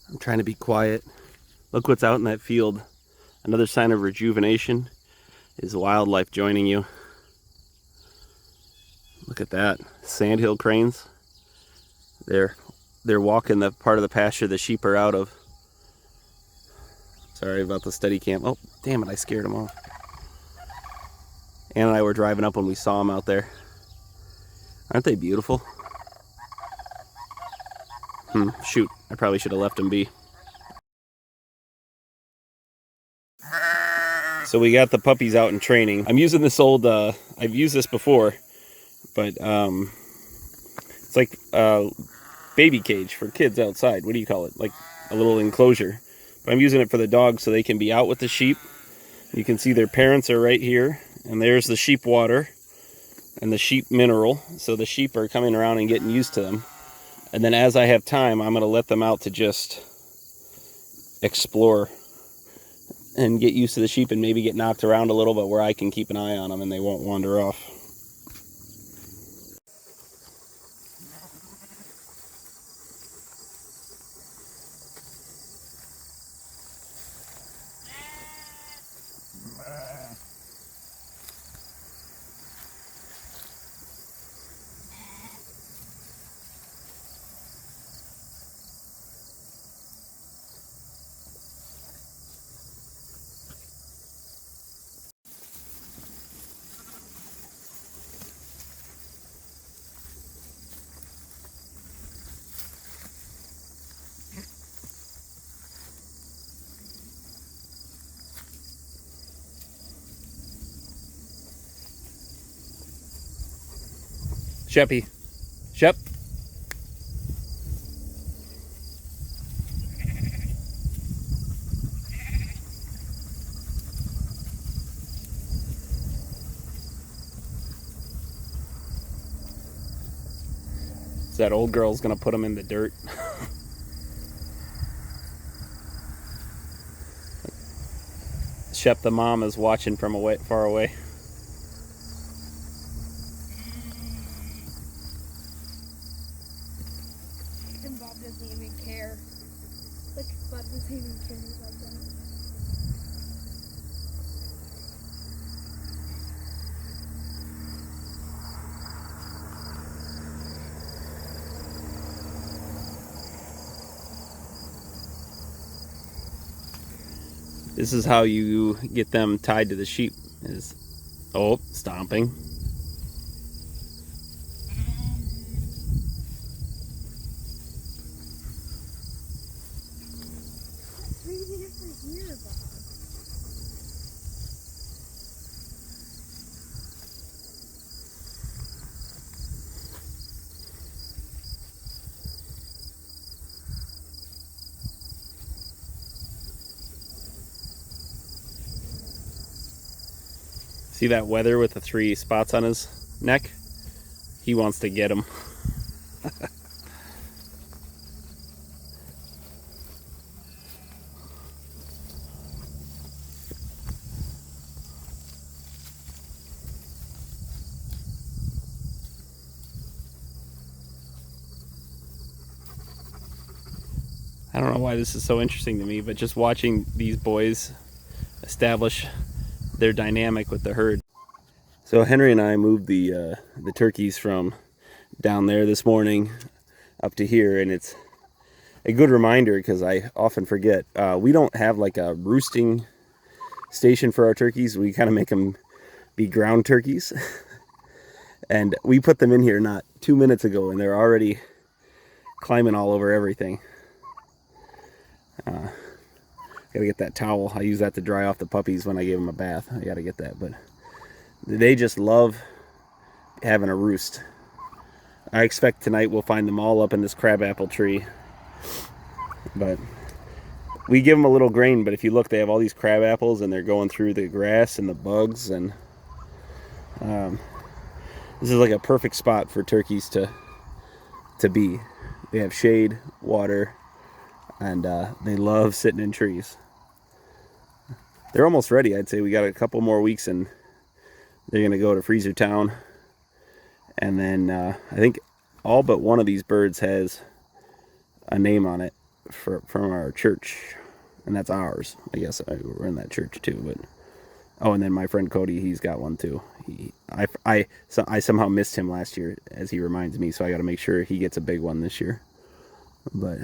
I'm trying to be quiet. Look what's out in that field. Another sign of rejuvenation is wildlife joining you. Look at that. Sandhill cranes. They're walking the part of the pasture the sheep are out of. Sorry about the steady cam. Oh, damn it, I scared them off. Ann and I were driving up when we saw them out there. Aren't they beautiful? Shoot, I probably should have left them be. So we got the puppies out in training. I'm using this old, I've used this before, but it's like a baby cage for kids outside. What do you call it? Like a little enclosure. But I'm using it for the dogs so they can be out with the sheep. You can see their parents are right here, and there's the sheep water and the sheep mineral. So the sheep are coming around and getting used to them. And then as I have time, I'm going to let them out to just explore and get used to the sheep and maybe get knocked around a little, but where I can keep an eye on them and they won't wander off. Sheppy. Shep. So that old girl's gonna put them in the dirt. Shep the mom is watching from far away. And Bob doesn't even care. Like, Bob doesn't even care about that. This is how you get them tied to the sheep. Is stomping. What's breathing over here, Bob? See that wether with the 3 spots on his neck? He wants to get him. I don't know why this is so interesting to me, but just watching these boys establish their dynamic with the herd. So Henry and I moved the turkeys from down there this morning up to here, and it's a good reminder because I often forget. We don't have like a roosting station for our turkeys. We kind of make them be ground turkeys. And we put them in here not 2 minutes ago, and they're already climbing all over everything. Gotta get that towel. I use that to dry off the puppies when I give them a bath. I gotta get that, but they just love having a roost. I expect tonight we'll find them all up in this crabapple tree. But we give them a little grain, but if you look, they have all these crab apples and they're going through the grass and the bugs, and this is like a perfect spot for turkeys to be. They have shade, water, and they love sitting in trees. They're almost ready. I'd say we got a couple more weeks and they're gonna go to Freezer Town, and then I think all but one of these birds has a name on it. from our church, and that's ours. I guess we're in that church too. But oh, and then my friend Cody, he's got one too. I somehow missed him last year, as he reminds me. So I got to make sure he gets a big one this year. But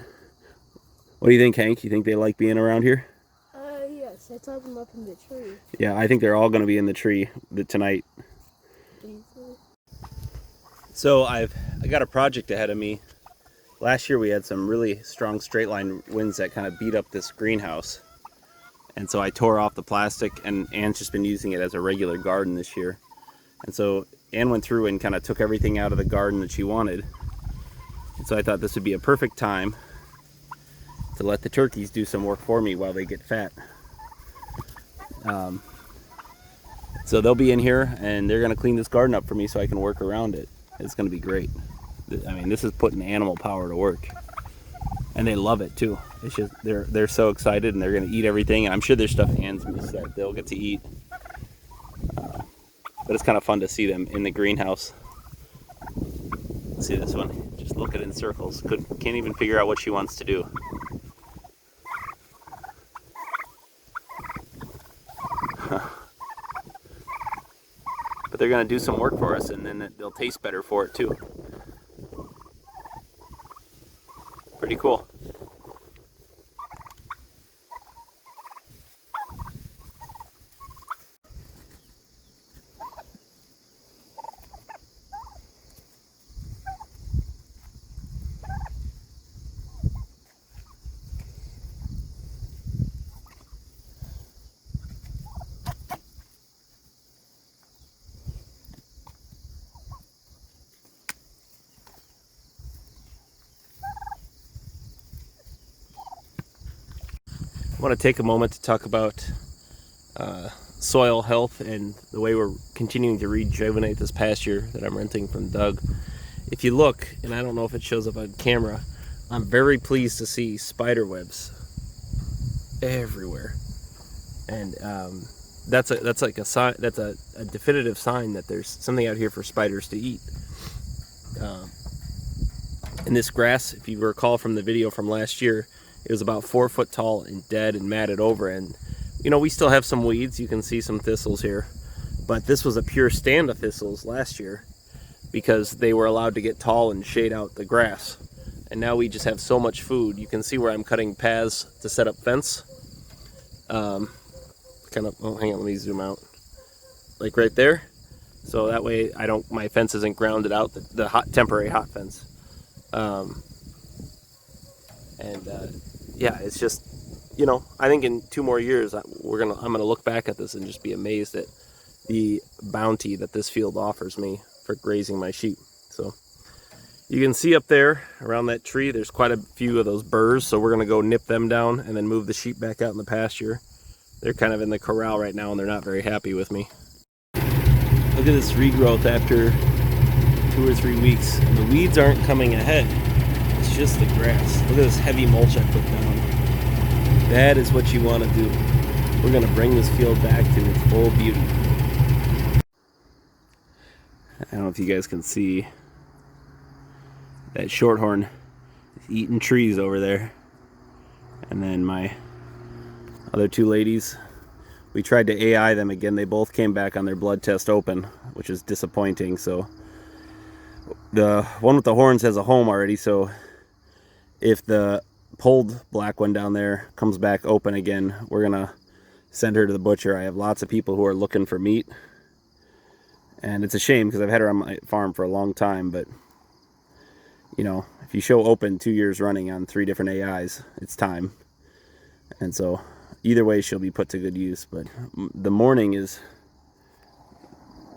what do you think, Hank? You think they like being around here? Yes, I saw them up in the tree. Yeah, I think they're all going to be in the tree tonight. So I got a project ahead of me. Last year we had some really strong straight line winds that kind of beat up this greenhouse. And so I tore off the plastic, and Anne's just been using it as a regular garden this year. And so Anne went through and kind of took everything out of the garden that she wanted. And so I thought this would be a perfect time to let the turkeys do some work for me while they get fat. So they'll be in here and they're gonna clean this garden up for me so I can work around it. It's gonna be great. I mean, this is putting animal power to work, and they love it too. It's just they're so excited, and they're gonna eat everything. And I'm sure there's stuff Anne's missed that they'll get to eat. But it's kind of fun to see them in the greenhouse. Let's see this one. Just looking in circles. Can't even figure out what she wants to do. But they're going to do some work for us, and then they'll taste better for it too. Pretty cool. I want to take a moment to talk about soil health and the way we're continuing to rejuvenate this pasture that I'm renting from Doug. If you look, and I don't know if it shows up on camera, I'm very pleased to see spider webs everywhere, and that's like a sign. That's a definitive sign that there's something out here for spiders to eat. And this grass, if you recall from the video from last year, it was about 4 foot tall and dead and matted over. And you know, we still have some weeds. You can see some thistles here, but this was a pure stand of thistles last year because they were allowed to get tall and shade out the grass. And now we just have so much food. You can see where I'm cutting paths to set up fence. Oh, hang on, let me zoom out. Like right there. So that way my fence isn't grounded out, the temporary hot fence. Yeah, it's just, you know, I think in 2 more years I'm gonna look back at this and just be amazed at the bounty that this field offers me for grazing my sheep. So you can see up there around that tree, there's quite a few of those burrs. So we're gonna go nip them down and then move the sheep back out in the pasture. They're kind of in the corral right now and they're not very happy with me. Look at this regrowth after 2 or 3 weeks, and the weeds aren't coming ahead. It's just the grass. Look at this heavy mulch I put down. That is what you want to do. We're going to bring this field back to its full beauty. I don't know if you guys can see that shorthorn is eating trees over there. And then my other 2 ladies, we tried to AI them again. They both came back on their blood test open, which is disappointing. So the one with the horns has a home already, so if the pulled black one down there comes back open again, we're gonna send her to the butcher. I have lots of people who are looking for meat, and it's a shame because I've had her on my farm for a long time. But you know, if you show open 2 years running on 3 different AIs, it's time. And so either way, she'll be put to good use. But the morning is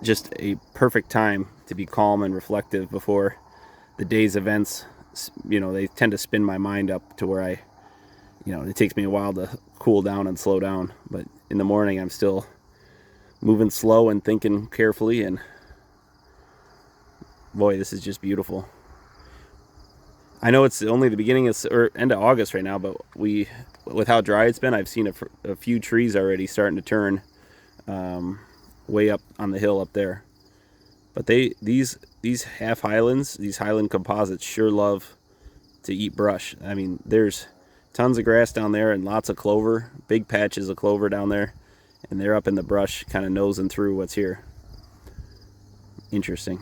just a perfect time to be calm and reflective before the day's events. You know, they tend to spin my mind up to where it takes me a while to cool down and slow down. But in the morning, I'm still moving slow and thinking carefully. And boy, this is just beautiful. I know it's only the beginning or end of August right now, but with how dry it's been, I've seen a few trees already starting to turn way up on the hill up there. But these half highlands, these highland composites sure love to eat brush. I mean, there's Tons of grass down there and lots of clover. Big patches of clover down there. And they're up in the brush, kind of nosing through what's here. Interesting.